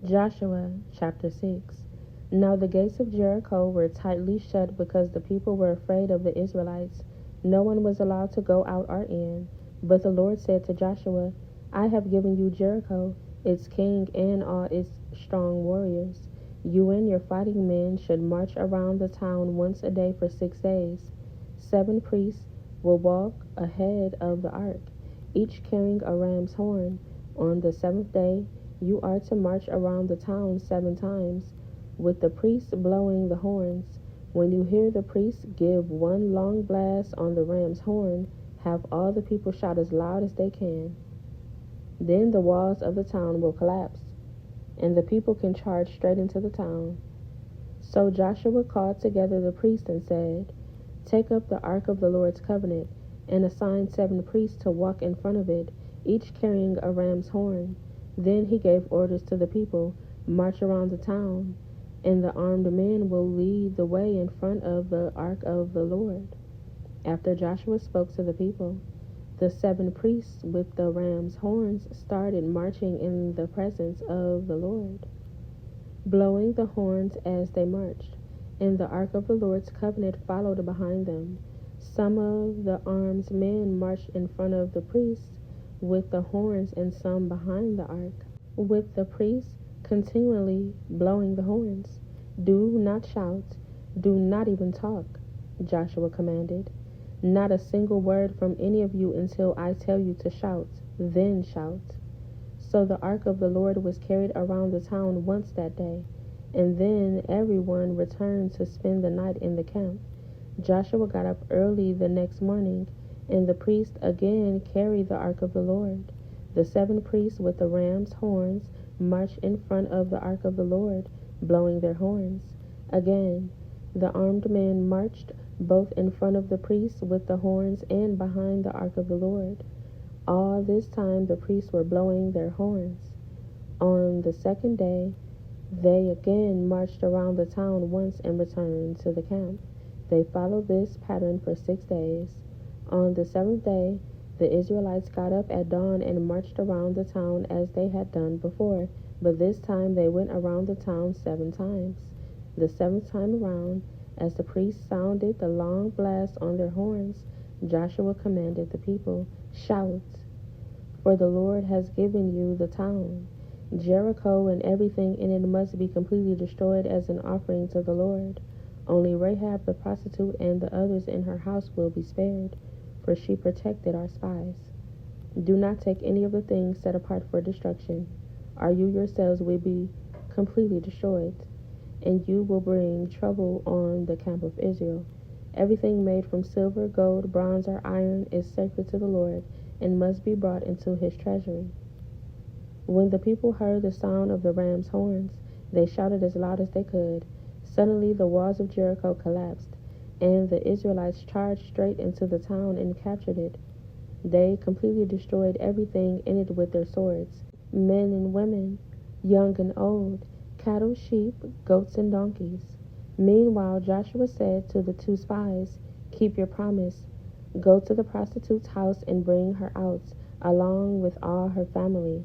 Joshua chapter 6. Now the gates of Jericho were tightly shut because the people were afraid of the Israelites. No one was allowed to go out or in. But the Lord said to Joshua, I have given you Jericho, its king and all its strong warriors. You and your fighting men should march around the town once a day for 6 days. 7 priests will walk ahead of the ark, each carrying a ram's horn. On the 7th day, you are to march around the town 7 times, with the priests blowing the horns. When you hear the priests give one long blast on the ram's horn, have all the people shout as loud as they can. Then the walls of the town will collapse, and the people can charge straight into the town. So Joshua called together the priests and said, Take up the ark of the Lord's covenant, and assign 7 priests to walk in front of it, each carrying a ram's horn. Then he gave orders to the people, March around the town, and the armed men will lead the way in front of the ark of the Lord. After Joshua spoke to the people, the 7 priests with the ram's horns started marching in the presence of the Lord, blowing the horns as they marched, and the ark of the Lord's covenant followed behind them. Some of the armed men marched in front of the priests with the horns and some behind the ark, with the priests continually blowing the horns. Do not shout, do not even talk, Joshua commanded. Not a single word from any of you until I tell you to shout, then shout. So the ark of the Lord was carried around the town once that day, and then everyone returned to spend the night in the camp. Joshua got up early the next morning, and the priest again carried the ark of the Lord. The 7 priests with the ram's horns marched in front of the ark of the Lord, blowing their horns. Again, the armed men marched both in front of the priests with the horns and behind the ark of the Lord. All this time the priests were blowing their horns. On the 2nd day, they again marched around the town once and returned to the camp. They followed this pattern for 6 days. On the 7th day, the Israelites got up at dawn and marched around the town as they had done before, but this time they went around the town 7 times. The 7th time around, as the priests sounded the long blast on their horns, Joshua commanded the people, Shout, for the Lord has given you the town. Jericho and everything in it must be completely destroyed as an offering to the Lord. Only Rahab the prostitute and the others in her house will be spared, for she protected our spies. Do not take any of the things set apart for destruction, or you yourselves will be completely destroyed, and you will bring trouble on the camp of Israel. Everything made from silver, gold, bronze, or iron is sacred to the Lord, and must be brought into his treasury. When the people heard the sound of the ram's horns, they shouted as loud as they could. Suddenly the walls of Jericho collapsed, and the Israelites charged straight into the town and captured it. They completely destroyed everything in it with their swords, men and women, young and old, cattle, sheep, goats, and donkeys. Meanwhile, Joshua said to the 2 spies, Keep your promise. Go to the prostitute's house and bring her out, along with all her family.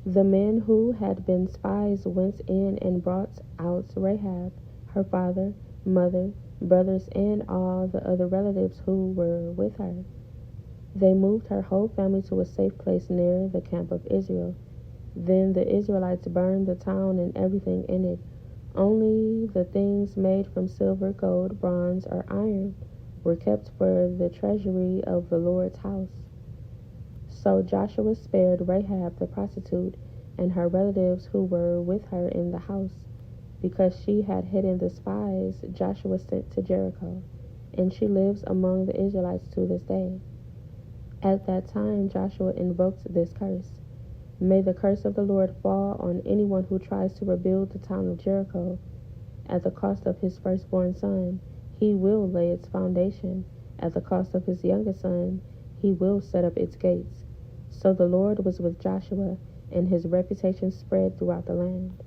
The men who had been spies went in and brought out Rahab, her father, mother, brothers, and all the other relatives who were with her. They moved her whole family to a safe place near the camp of Israel. Then the Israelites burned the town and everything in it. Only the things made from silver, gold, bronze, or iron were kept for the treasury of the Lord's house. So Joshua spared Rahab the prostitute and her relatives who were with her in the house, because she had hidden the spies Joshua sent to Jericho, and she lives among the Israelites to this day. At that time Joshua invoked this curse. May the curse of the Lord fall on anyone who tries to rebuild the town of Jericho. At the cost of his firstborn son, he will lay its foundation. At the cost of his youngest son, he will set up its gates. So the Lord was with Joshua, and his reputation spread throughout the land.